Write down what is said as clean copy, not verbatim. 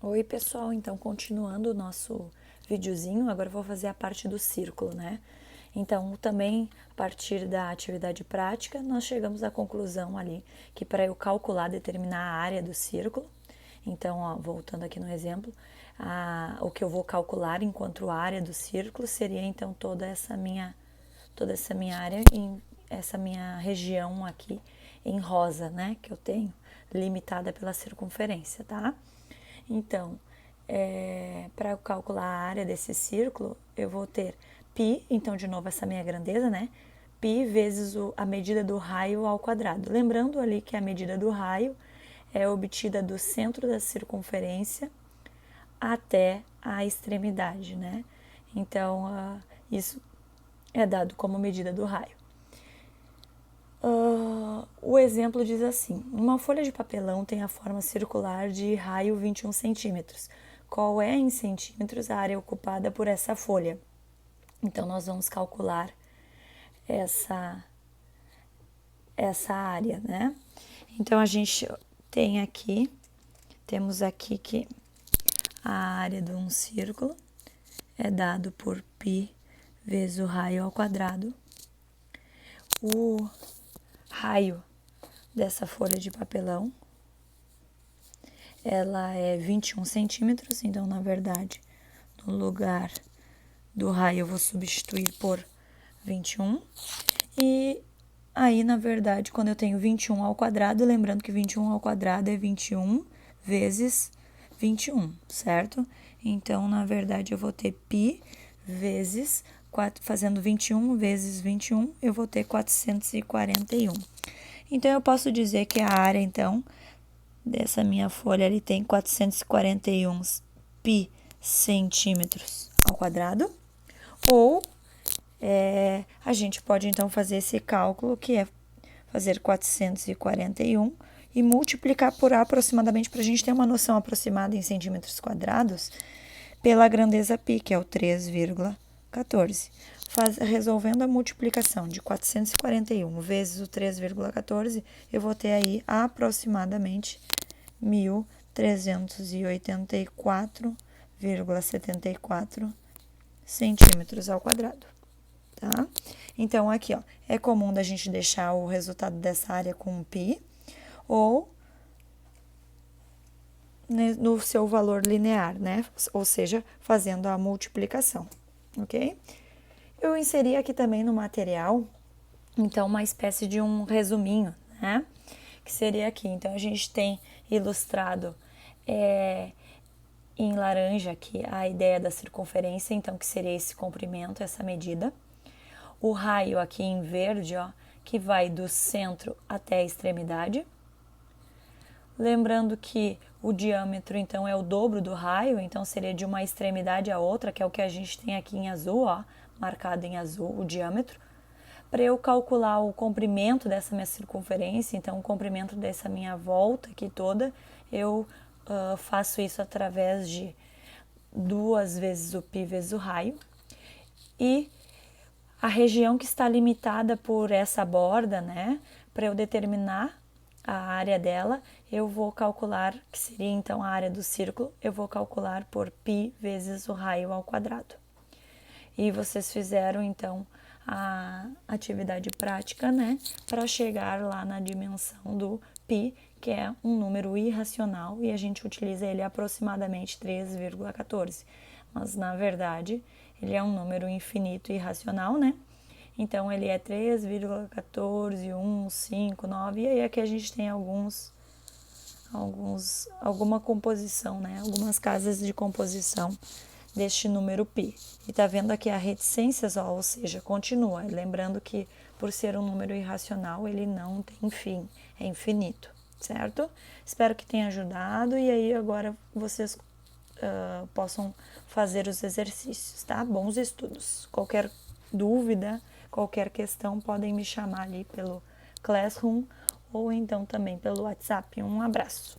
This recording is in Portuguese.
Oi pessoal, então continuando o nosso videozinho, agora eu vou fazer a parte do círculo, né? Então também a partir da atividade prática, nós chegamos à conclusão ali que para eu calcular, determinar a área do círculo, então ó, voltando aqui no exemplo, o que eu vou calcular enquanto área do círculo seria então toda essa minha área, essa minha região aqui em rosa, né? Que eu tenho, limitada pela circunferência, tá? Então, para calcular a área desse círculo, eu vou ter π, então de novo essa minha grandeza, né? Π vezes a medida do raio ao quadrado. Lembrando ali que a medida do raio é obtida do centro da circunferência até a extremidade, né? Então, isso é dado como medida do raio. O exemplo diz assim: uma folha de papelão tem a forma circular de raio 21 centímetros. Qual é em centímetros a área ocupada por essa folha? Então, nós vamos calcular essa área, né? Então, a gente temos aqui que a área de um círculo é dado por π vezes o raio ao quadrado. O raio dessa folha de papelão, ela é 21 centímetros, então, na verdade, no lugar do raio eu vou substituir por 21. E aí, na verdade, quando eu tenho 21 ao quadrado, lembrando que 21 ao quadrado é 21 vezes 21, certo? Então, na verdade, eu vou ter π vezes, fazendo 21 vezes 21, eu vou ter 441. Então, eu posso dizer que a área, então, dessa minha folha ali tem 441 π centímetros ao quadrado. Ou a gente pode, então, fazer esse cálculo, que é fazer 441 e multiplicar por aproximadamente, para a gente ter uma noção aproximada em centímetros quadrados, pela grandeza π, que é o 3,14. Resolvendo a multiplicação de 441 vezes o 3,14, eu vou ter aí aproximadamente 1.384,74 centímetros ao quadrado, tá? Então, aqui, ó, é comum da gente deixar o resultado dessa área com π ou no seu valor linear, né? Ou seja, fazendo a multiplicação, ok? Eu inseri aqui também no material, então, uma espécie de um resuminho, né? Que seria aqui. Então, a gente tem ilustrado em laranja aqui a ideia da circunferência, então, que seria esse comprimento, essa medida. O raio aqui em verde, ó, que vai do centro até a extremidade. Lembrando que o diâmetro, então, é o dobro do raio, então seria de uma extremidade a outra, que é o que a gente tem aqui em azul, ó, marcado em azul, o diâmetro. Para eu calcular o comprimento dessa minha circunferência, então o comprimento dessa minha volta aqui toda, eu faço isso através de 2 vezes o π vezes o raio. E a região que está limitada por essa borda, né, para eu determinar a área dela, eu vou calcular, que seria então a área do círculo, eu vou calcular por π vezes o raio ao quadrado. E vocês fizeram então a atividade prática, né, para chegar lá na dimensão do π, que é um número irracional, e a gente utiliza ele aproximadamente 3,14. Mas, na verdade, ele é um número infinito e irracional, né? Então, ele é 3,14159, e aí aqui a gente tem alguma composição, né? Algumas casas de composição deste número π. E tá vendo aqui a reticências, ó, ou seja, continua. Lembrando que por ser um número irracional, ele não tem fim, é infinito, certo? Espero que tenha ajudado e aí agora vocês possam fazer os exercícios, tá? Bons estudos. Qualquer dúvida, qualquer questão, podem me chamar ali pelo Classroom ou então também pelo WhatsApp. Um abraço!